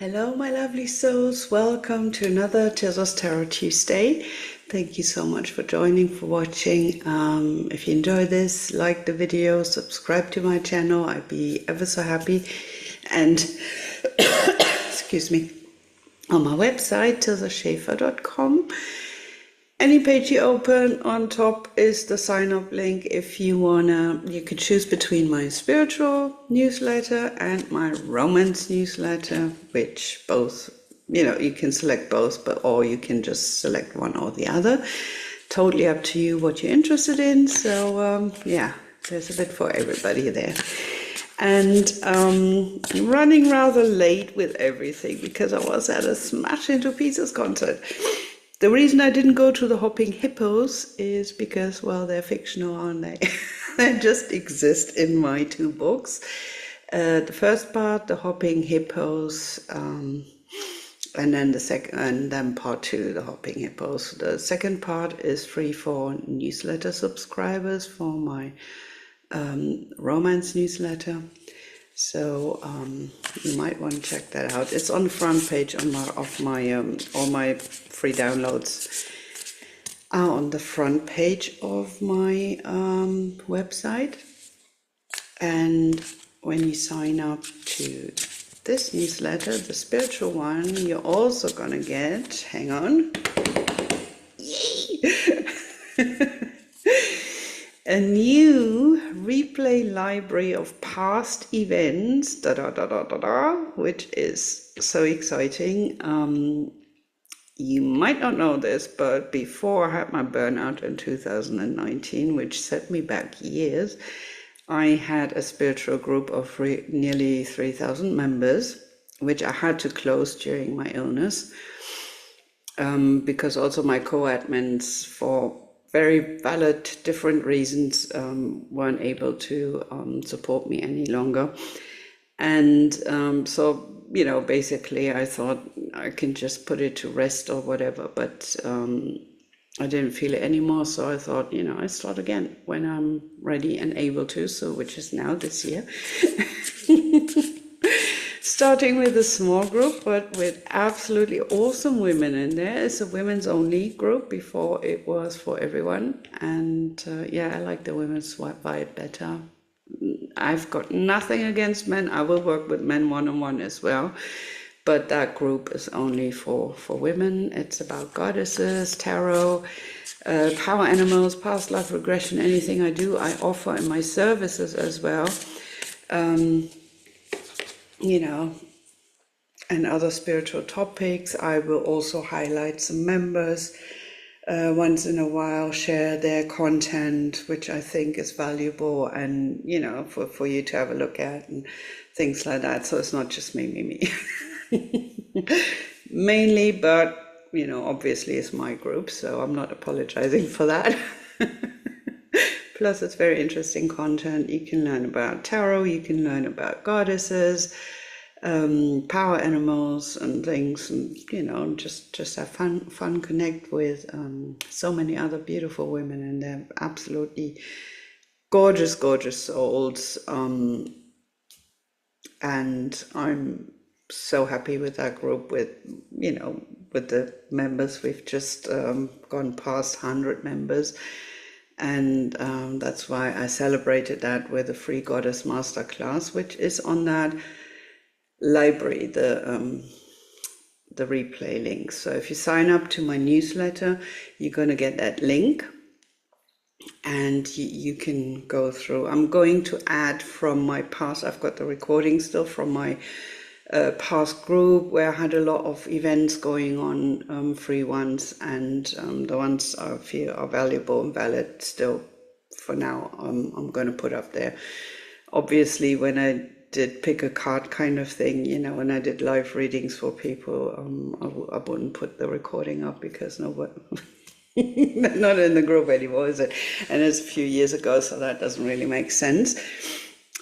Hello, my lovely souls. Welcome to another TIRZA'S Tarot Tuesday. Thank you so much for joining, for watching. If you enjoy this, like the video, subscribe to my channel. I'd be ever so happy. And, excuse me, on my website, TIRZASchaefer.com. Any page you open, on top is the sign-up link. If you wanna, you could choose between my spiritual newsletter and my romance newsletter, which both, you can select both, or you can just select one or the other. Totally up to you what you're interested in. So yeah, there's a bit for everybody there. And I'm running rather late with everything because I was at a Smash Into Pieces concert. The reason I didn't go to the Hopping Hippos is because, well, they're fictional, aren't they? They just exist in my two books. The first part, the Hopping Hippos, and then then part two, the Hopping Hippos. The second part is free for newsletter subscribers for my romance newsletter. So you might want to check that out. It's on the front page of my all my free downloads are on the front page of my website. And when you sign up to this newsletter, the spiritual one, you're also gonna get, hang on, yay! A new replay library of past events, which is so exciting. You might not know this, but before I had my burnout in 2019, which set me back years, I had a spiritual group of nearly 3,000 members, which I had to close during my illness, because also my co-admins, for very valid different reasons, weren't able to support me any longer. And so, basically I thought I can just put it to rest or whatever, but I didn't feel it anymore. So I thought, I start again when I'm ready and able to, so which is now this year. Starting with a small group, but with absolutely awesome women in there. It's a women's only group. Before it was for everyone. And yeah, I like the women's vibe better. I've got nothing against men. I will work with men one-on-one as well. But that group is only for women. It's about goddesses, tarot, power animals, past life regression, anything I do, I offer in my services as well. And other spiritual topics. I will also highlight some members once in a while, share their content, which I think is valuable, and for you to have a look at and things like that. So it's not just me. Mainly, but obviously it's my group, so I'm not apologizing for that. Plus, it's very interesting content. You can learn about tarot, you can learn about goddesses, power animals and things, and just have fun, connect with so many other beautiful women, and they're absolutely gorgeous souls. And I'm so happy with that group. With the members, we've just gone past 100 members. And that's why I celebrated that with a free goddess masterclass, which is on that library, the replay link. So if you sign up to my newsletter, you're going to get that link, and you can go through. I'm going to add from my past. I've got the recording still from my past group where I had a lot of events going on, free ones, and the ones I feel are valuable and valid still for now, I'm going to put up there. Obviously, when I did pick a card kind of thing, when I did live readings for people, I wouldn't put the recording up because nobody, not in the group anymore, is it? And it's a few years ago, so that doesn't really make sense.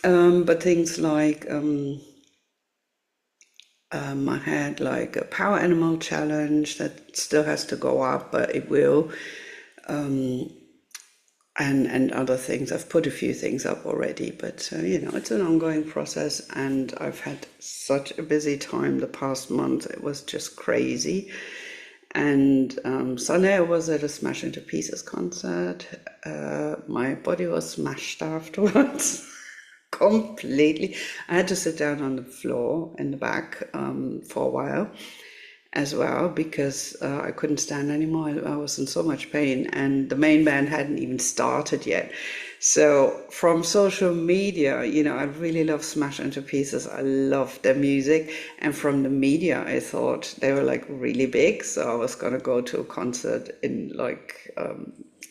But things like I had like a power animal challenge that still has to go up, but it will. and other things. I've put a few things up already, but it's an ongoing process, and I've had such a busy time the past month. It was just crazy. And Sunday I was at a Smash Into Pieces concert. My body was smashed afterwards. Completely. I had to sit down on the floor in the back for a while as well, because I couldn't stand anymore. I was in so much pain, and the main band hadn't even started yet. So from social media, I really love Smash Into Pieces. I love their music, and from the media, I thought they were like really big. So I was gonna go to a concert in like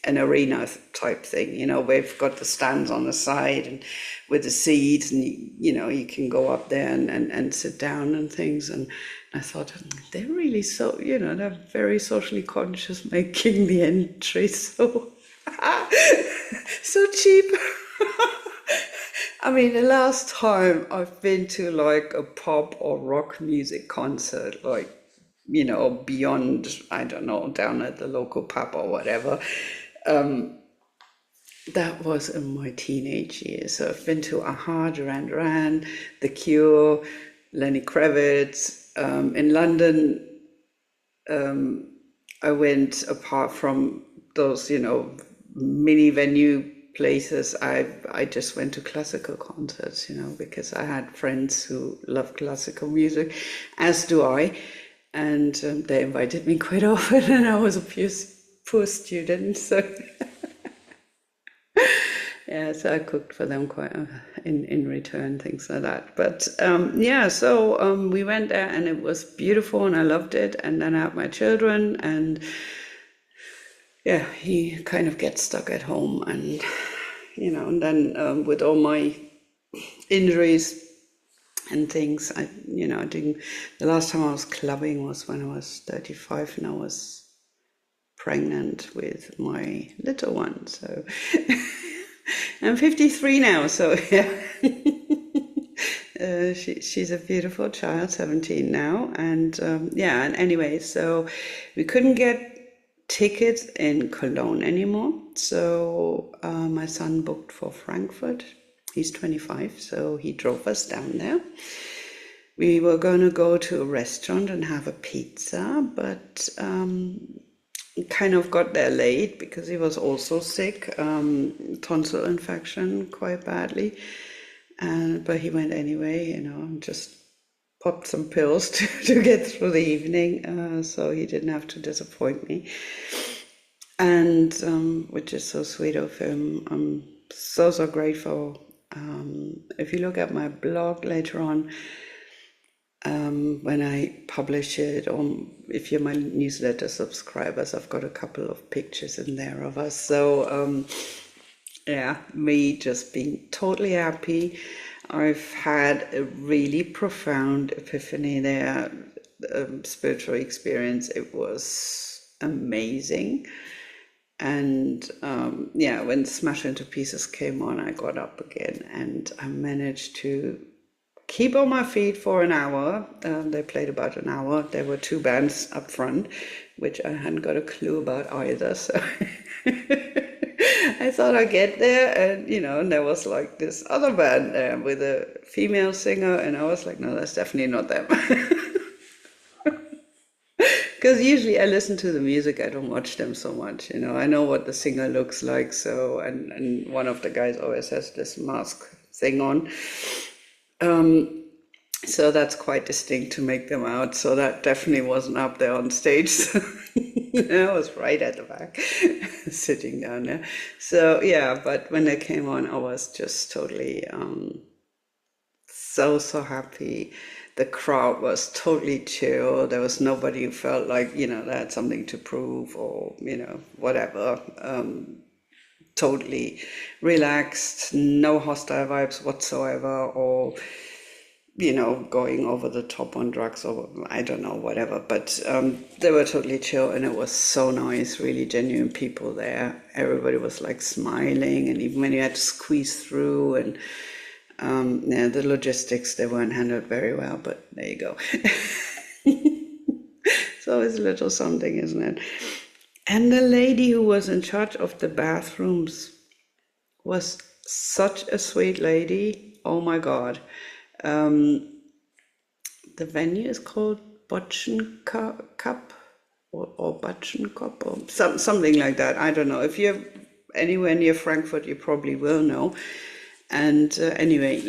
an arena type thing, where you've got the stands on the side and with the seats, and you can go up there and sit down and things. And I thought, they're really they're very socially conscious, making the entry so so cheap. I mean, the last time I've been to like a pop or rock music concert, like, beyond, I don't know, down at the local pub or whatever, that was in my teenage years. So I've been to Aha, Duran Duran, The Cure, Lenny Kravitz. In London, I went, apart from those, mini venue places, I just went to classical concerts, because I had friends who love classical music, as do I. And they invited me quite often, and I was a poor student, so yeah, so I cooked for them quite in return, things like that. But so we went there, and it was beautiful, and I loved it. And then I had my children, and yeah, he kind of gets stuck at home, and and then with all my injuries and things, I didn't. The last time I was clubbing was when I was 35, and I was pregnant with my little one. So I'm 53 now, so yeah. She's a beautiful child, 17 now, and and anyway, so we couldn't get tickets in Cologne anymore, so my son booked for Frankfurt. He's 25, so he drove us down there. We were going to go to a restaurant and have a pizza, but kind of got there late because he was also sick, tonsil infection quite badly, but he went anyway, and just popped some pills to get through the evening, so he didn't have to disappoint me, and which is so sweet of him. I'm so grateful. If you look at my blog later on, when I publish it, or if you're my newsletter subscribers, I've got a couple of pictures in there of us. So me just being totally happy. I've had a really profound epiphany there, spiritual experience. It was amazing. And when Smash Into Pieces came on, I got up again, and I managed to keep on my feet for an hour. They played about an hour. There were two bands up front, which I hadn't got a clue about either. So I thought I'd get there, and and there was like this other band there with a female singer, and I was like, no, that's definitely not them. Because usually I listen to the music, I don't watch them so much. I know what the singer looks like. So, and one of the guys always has this mask thing on. So that's quite distinct to make them out. So that definitely wasn't up there on stage. So I was right at the back, sitting down there. So yeah, but when they came on, I was just totally so happy. The crowd was totally chill. There was nobody who felt like, they had something to prove, or, whatever. Totally relaxed, no hostile vibes whatsoever, or, going over the top on drugs, or I don't know, whatever. But they were totally chill, and it was so nice, really genuine people there. Everybody was like smiling, and even when you had to squeeze through, and the logistics, they weren't handled very well, but there you go. It's always a little something, isn't it? And the lady who was in charge of the bathrooms was such a sweet lady. Oh my God. The venue is called Botchen Cup or Botchen Cup or something like that. I don't know. If you're anywhere near Frankfurt, you probably will know. And anyway,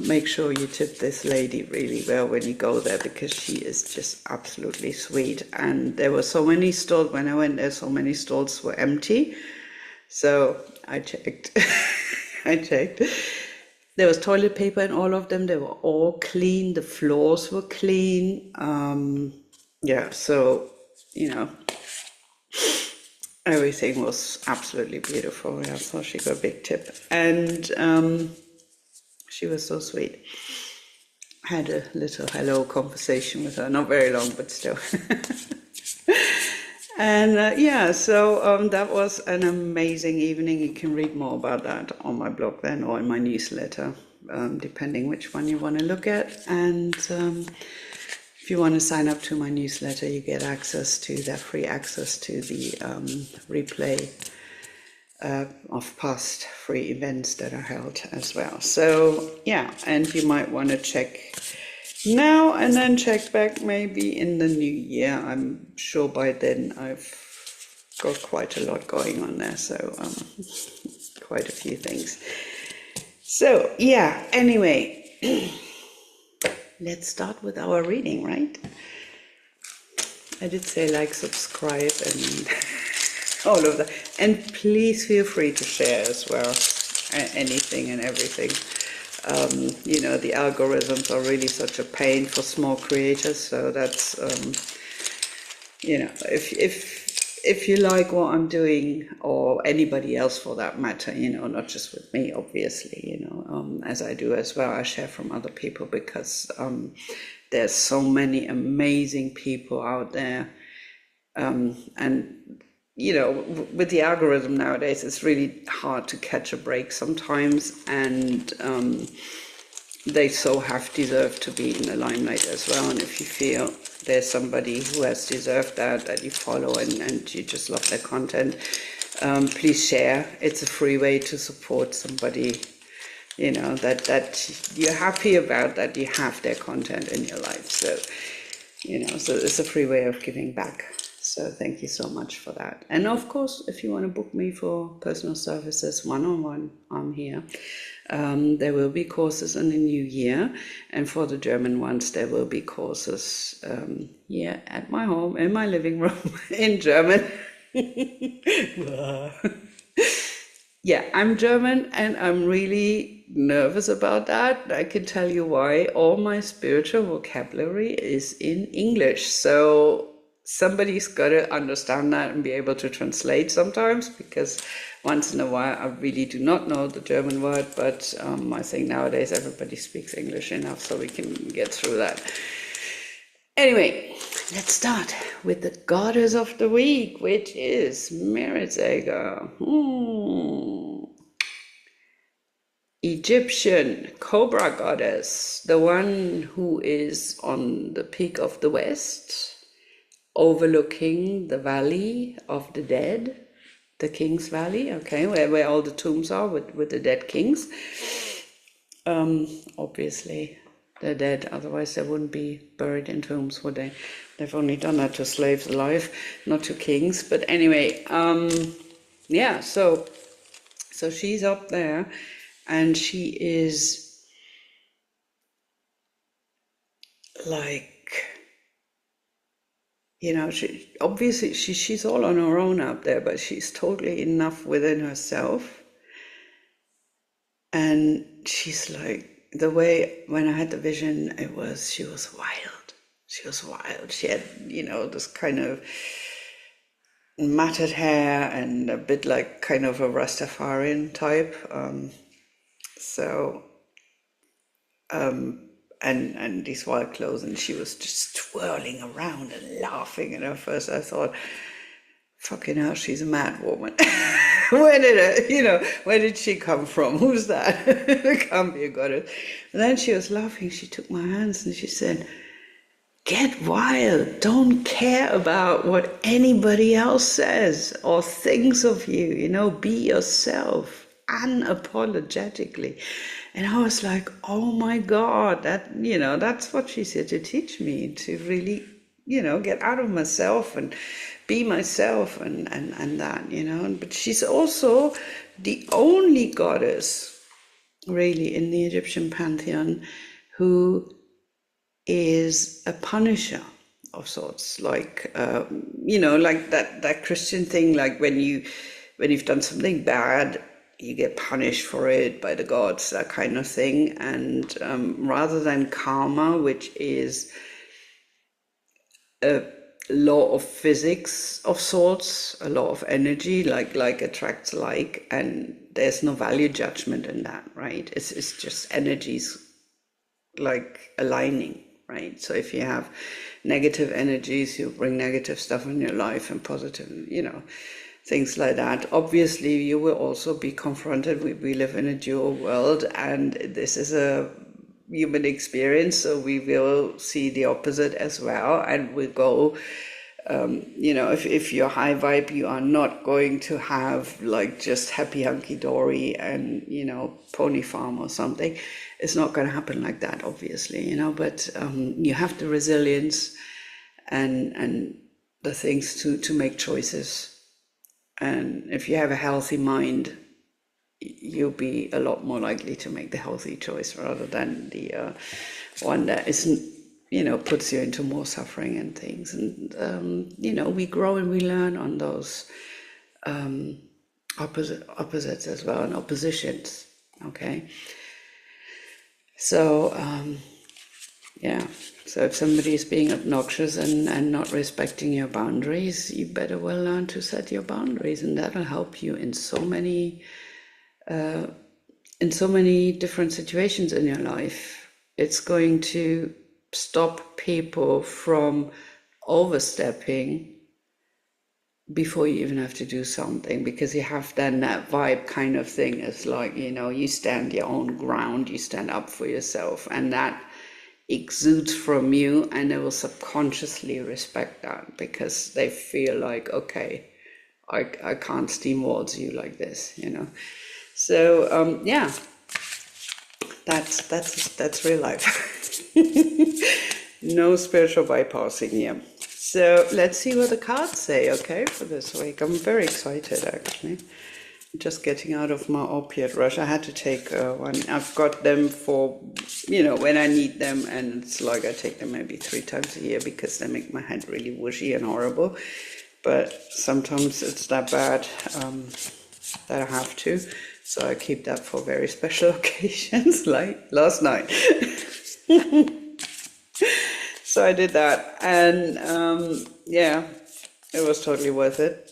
make sure you tip this lady really well when you go there, because she is just absolutely sweet. And there were so many stalls, when I went there, so many stalls were empty. So I checked. I checked. There was toilet paper in all of them. They were all clean. The floors were clean. Yeah, so, everything was absolutely beautiful. Yeah, so she got a big tip. And she was so sweet. Had a little hello conversation with her. Not very long, but still. And yeah, so that was an amazing evening. You can read more about that on my blog then, or in my newsletter, depending which one you want to look at. And if you want to sign up to my newsletter, you get access to that, free access to the replay of past free events that are held as well. So yeah, and you might want to check now and then check back maybe in the new year. I'm sure by then I've got quite a lot going on there, so quite a few things. So yeah, anyway, let's start with our reading, right? I did say like, subscribe, and all of that. And please feel free to share as well, anything and everything. The algorithms are really such a pain for small creators. So that's, if you like what I'm doing, or anybody else for that matter, not just with me, obviously, as I do as well, I share from other people, because there's so many amazing people out there. And with the algorithm nowadays, it's really hard to catch a break sometimes, and they so have deserved to be in the limelight as well. And if you feel there's somebody who has deserved that you follow, and you just love their content, please share. It's a free way to support somebody, that you're happy about, that you have their content in your life. So, so it's a free way of giving back. So thank you so much for that. And of course, if you want to book me for personal services, one-on-one, I'm here. There will be courses in the new year. And for the German ones, there will be courses here at my home, in my living room, in German. Yeah, I'm German, and I'm really nervous about that. I can tell you why. All my spiritual vocabulary is in English. So somebody's got to understand that and be able to translate sometimes, because once in a while I really do not know the German word, but I think nowadays everybody speaks English enough so we can get through that. Anyway, let's start with the goddess of the week, which is Meritzager. Egyptian cobra goddess, the one who is on the peak of the west, overlooking the valley of the dead, the King's Valley, okay, where all the tombs are with the dead kings. Obviously, they're dead, otherwise they wouldn't be buried in tombs, would they? They've only done that to slaves alive, not to kings. But anyway, yeah, so she's up there, and she is like, obviously she's all on her own up there, but she's totally enough within herself. And she's like, the way, when I had the vision, she was wild. She was wild. She had, this kind of matted hair and a bit like kind of a Rastafarian type. And these wild clothes, and she was just twirling around and laughing. And at first I thought, fucking hell, she's a mad woman. Where did she come from? Who's that? Can't be a goddess. And then she was laughing. She took my hands and she said, get wild. Don't care about what anybody else says or thinks of you. Be yourself. unapologetically. And I was like, oh my God, that, that's what she's here to teach me, to really, get out of myself and be myself and that, But she's also the only goddess really in the Egyptian pantheon who is a punisher of sorts, like like that Christian thing, like when you've done something bad, you get punished for it by the gods, that kind of thing. And rather than karma, which is a law of physics of sorts, a law of energy, like attracts like, and there's no value judgment in that, right? It's just energies like aligning, right? So if you have negative energies, you bring negative stuff in your life, and positive, things like that. Obviously, you will also be confronted. We live in a dual world, and this is a human experience, so we will see the opposite as well, and we go, if you're high vibe, you are not going to have like just happy hunky-dory and, pony farm or something. It's not going to happen like that, obviously, but you have the resilience and the things to make choices. And if you have a healthy mind, you'll be a lot more likely to make the healthy choice rather than the one that isn't, puts you into more suffering and things. And, we grow and we learn on those opposites as well, and oppositions, okay? So, so if somebody is being obnoxious and not respecting your boundaries, you better well learn to set your boundaries, and that'll help you in so many different situations in your life. It's going to stop people from overstepping before you even have to do something, because you have then that vibe kind of thing. It's like, you stand your own ground, you stand up for yourself, and that exudes from you, and they will subconsciously respect that because they feel like, okay, I can't steamwalls you like this, So that's real life. No spiritual bypassing here. So let's see what the cards say, okay, for this week. I'm very excited, actually. Just getting out of my opiate rush. I had to take one. I've got them for, when I need them, and it's like I take them maybe 3 times a year because they make my head really whooshy and horrible. But sometimes it's that bad that I have to. So I keep that for very special occasions, like last night. So I did that, and it was totally worth it.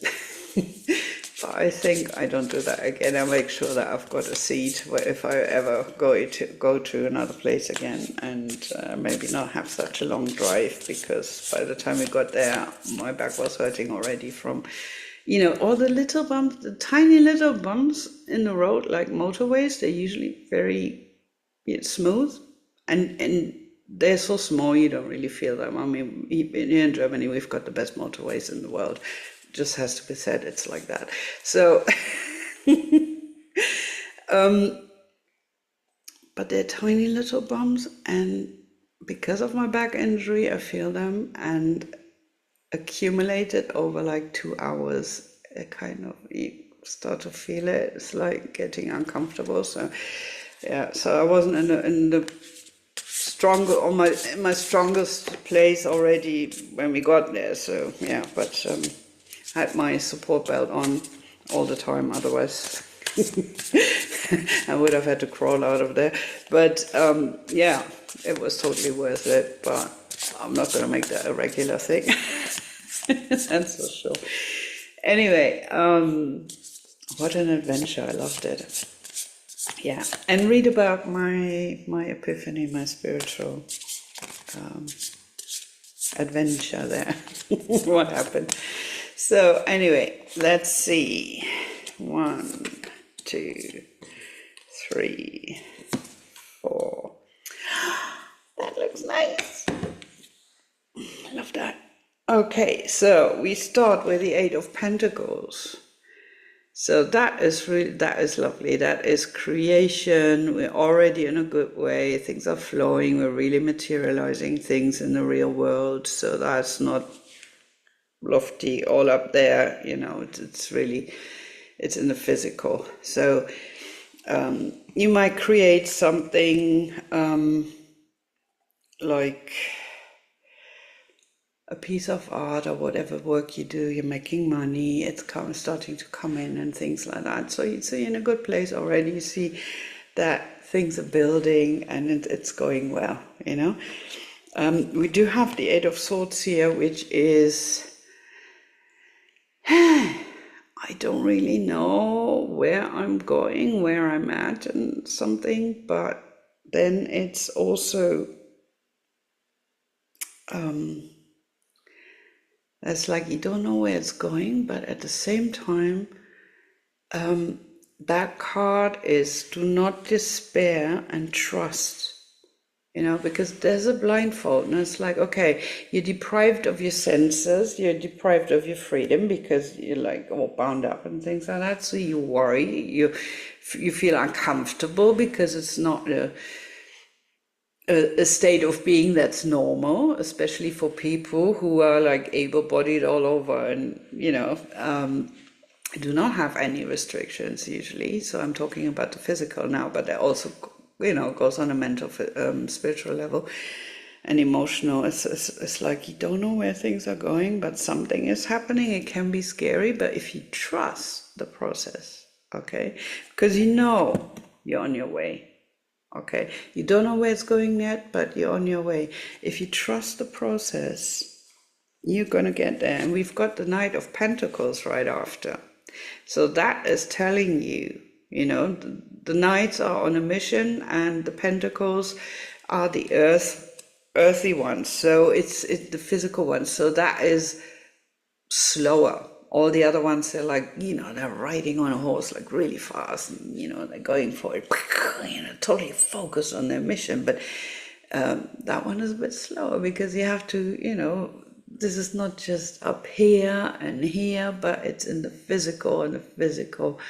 But I think I don't do that again. I make sure that I've got a seat where if I ever go to another place again, and maybe not have such a long drive, because by the time we got there, my back was hurting already from, all the little bumps, the tiny little bumps in the road, like motorways. They're usually very smooth, and they're so small you don't really feel them. I mean, here in Germany, we've got the best motorways in the world. Just has to be said, it's like that. So, but they're tiny little bumps, and because of my back injury, I feel them, and accumulated over like 2 hours, you start to feel it. It's like getting uncomfortable. So, so I wasn't in the in my strongest place already when we got there. So but had my support belt on all the time, otherwise I would have had to crawl out of there. But it was totally worth it, but I'm not going to make that a regular thing. That's for sure. Anyway, what an adventure. I loved it. Yeah, and read about my epiphany, my spiritual adventure there. What happened. So anyway, let's see. 1, 2, 3, 4. That looks nice. I love that. Okay, so we start with the 8 of Pentacles. So that is really, that is lovely. That is creation. We're already in a good way. Things are flowing. We're really materializing things in the real world. So that's not lofty all up there. It's really, it's in the physical. So you might create something like a piece of art or whatever work you do, you're making money, it's starting to come in and things like that. So you're in a good place already. You see that things are building and it's going well, We do have the Eight of Swords here, which is, I don't really know where I'm going, where I'm at and something, but then it's also, it's like you don't know where it's going, but at the same time, that card is do not despair and trust, because there's a blindfold, and it's like, okay, you're deprived of your senses, you're deprived of your freedom because you're like all bound up and things like that. So you worry, you feel uncomfortable because it's not a state of being that's normal, especially for people who are like able-bodied all over and, do not have any restrictions usually. So I'm talking about the physical now, but that also, goes on a mental, spiritual level and emotional. It's like you don't know where things are going, but something is happening. It can be scary, but if you trust the process, okay, because you're on your way. Okay, you don't know where it's going yet, but you're on your way. If you trust the process, you're going to get there. And we've got the Knight of Pentacles right after. So that is telling you, the Knights are on a mission and the Pentacles are the earthy ones. So it's the physical ones. So that is slower. All the other ones, they're like, they're riding on a horse like really fast, and, they're going for it, totally focused on their mission. But that one is a bit slower because you have to, this is not just up here and here, but it's in the physical, and the physical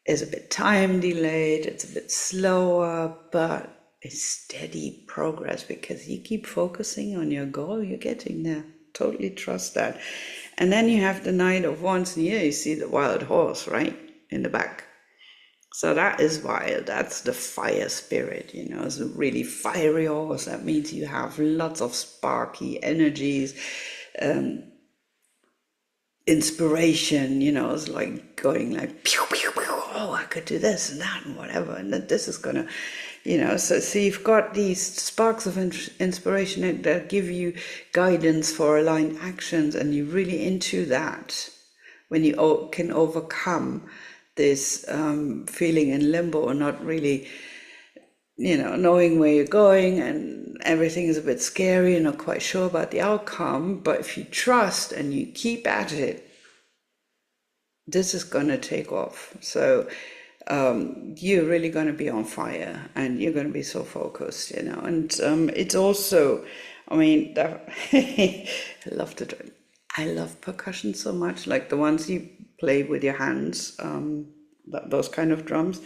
is a bit time delayed, it's a bit slower, but it's steady progress because you keep focusing on your goal, you're getting there. Totally trust that. And then you have the Knight of Wands, and here you see the wild horse, right, in the back. So that is wild. That's the fire spirit, it's a really fiery horse. That means you have lots of sparky energies, inspiration, it's like going like, pew, pew, pew, oh, I could do this and that and whatever, and that this is gonna, so you've got these sparks of inspiration that give you guidance for aligned actions, and you're really into that when you can overcome this feeling in limbo or not really, knowing where you're going, and everything is a bit scary and not quite sure about the outcome. But if you trust and you keep at it, this is going to take off. So you're really going to be on fire, and you're going to be so focused, and it's also, I love percussion so much, like the ones you play with your hands, those kind of drums.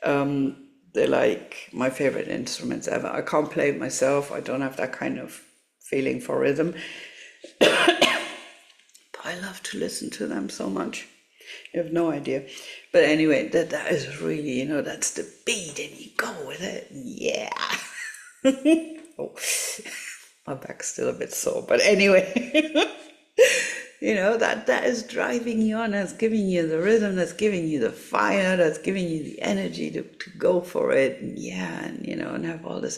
They're like my favorite instruments ever. I can't play it myself. I don't have that kind of feeling for rhythm. But I love to listen to them so much. You have no idea. But anyway, that is really, that's the beat, and you go with it. Yeah. Oh, my back's still a bit sore. But anyway, that is driving you on. That's giving you the rhythm. That's giving you the fire. That's giving you the energy to go for it. And and have all this,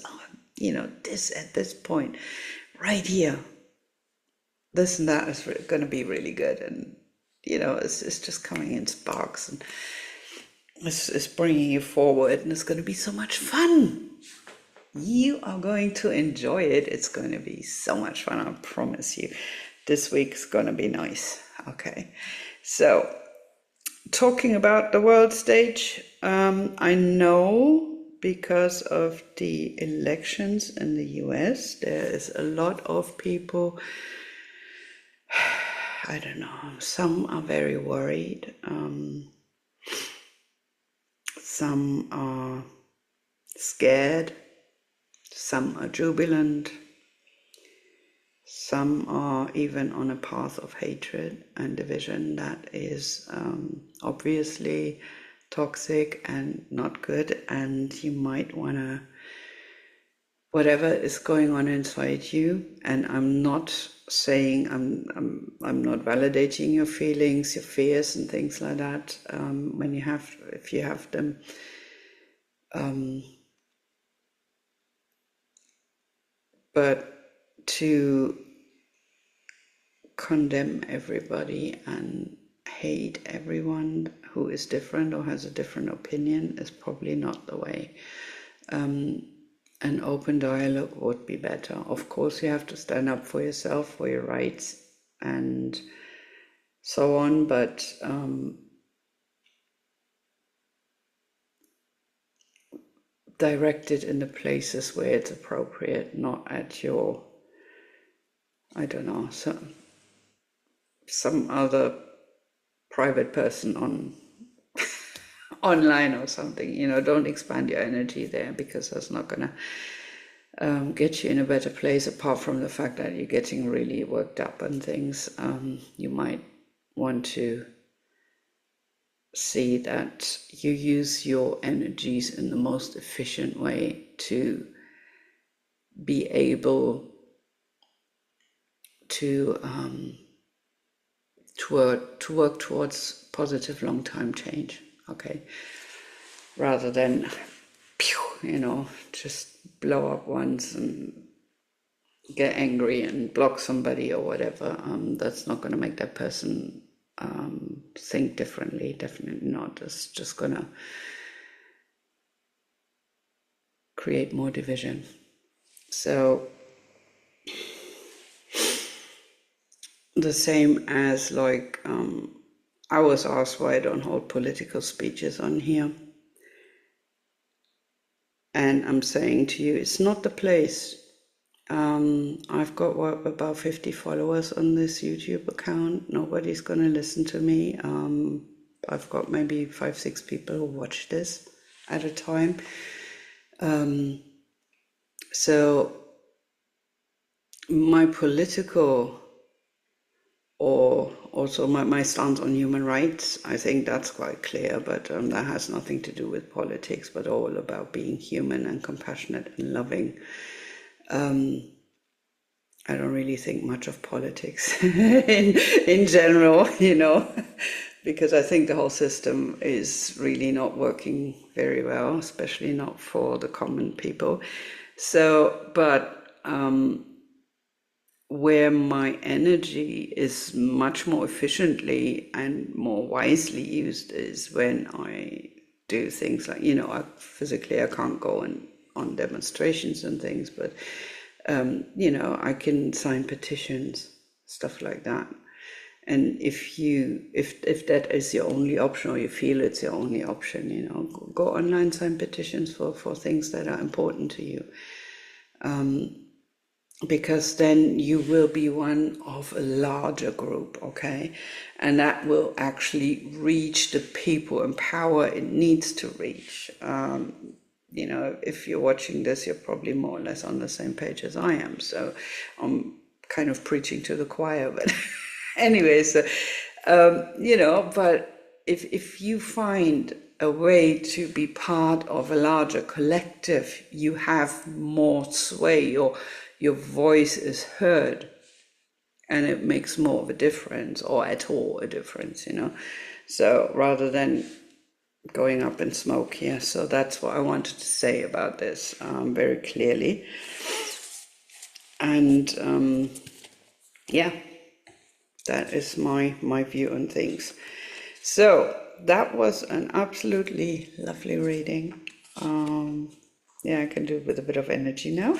this at this point, right here. This and that is going to be really good. And it's just coming in sparks, and it's bringing you forward, and it's going to be so much fun. You are going to enjoy it. It's going to be so much fun, I promise you. This week's going to be nice. Okay, so talking about the world stage, I know because of the elections in the US, there is a lot of people, I don't know, some are very worried. some are scared, some are jubilant, some are even on a path of hatred and division that is obviously toxic and not good, and you might want to, whatever is going on inside you, and I'm not saying, I'm not validating your feelings, your fears and things like that, if you have them, but to condemn everybody and hate everyone who is different or has a different opinion is probably not the way. An open dialogue would be better. Of course, you have to stand up for yourself, for your rights, and so on, but direct it in the places where it's appropriate, not at your, I don't know, some other private person on online or something. You know, don't expand your energy there, because that's not gonna get you in a better place, apart from the fact that you're getting really worked up and things. You might want to see that you use your energies in the most efficient way to be able to work towards positive long-term change, okay, rather than just blow up once and get angry and block somebody or whatever. That's not going to make that person think differently. Definitely not. It's just going to create more division. So the same as, like, I was asked why I don't hold political speeches on here. And I'm saying to you, it's not the place. I've got about 50 followers on this YouTube account. Nobody's going to listen to me. I've got maybe 5-6 people who watch this at a time. So my political, or also my stance on human rights, I think that's quite clear, but that has nothing to do with politics, but all about being human and compassionate and loving. I don't really think much of politics in general, because I think the whole system is really not working very well, especially not for the common people. So, but where my energy is much more efficiently and more wisely used is when I do things like, physically I can't go on demonstrations and things, but I can sign petitions, stuff like that. And if that is your only option, or you feel it's your only option, go online, sign petitions for things that are important to you. Because then you will be one of a larger group, okay? And that will actually reach the people and power it needs to reach. If you're watching this, you're probably more or less on the same page as I am. So I'm kind of preaching to the choir, but anyway, so, but if you find a way to be part of a larger collective, you have more sway, your voice is heard, and it makes more of a difference, or at all a difference, So rather than going up in smoke here. So that's what I wanted to say about this very clearly. And that is my view on things. So that was an absolutely lovely reading. I can do it with a bit of energy now.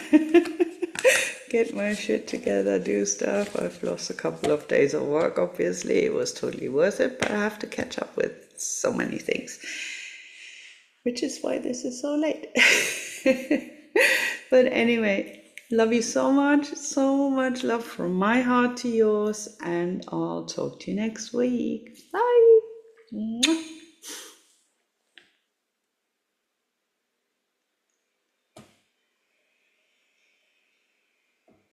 Get my shit together, do stuff. I've lost a couple of days of work, obviously. It was totally worth it, but I have to catch up with so many things, which is why this is so late. But anyway, love you so much love from my heart to yours, and I'll talk to you next week. Bye. Mwah.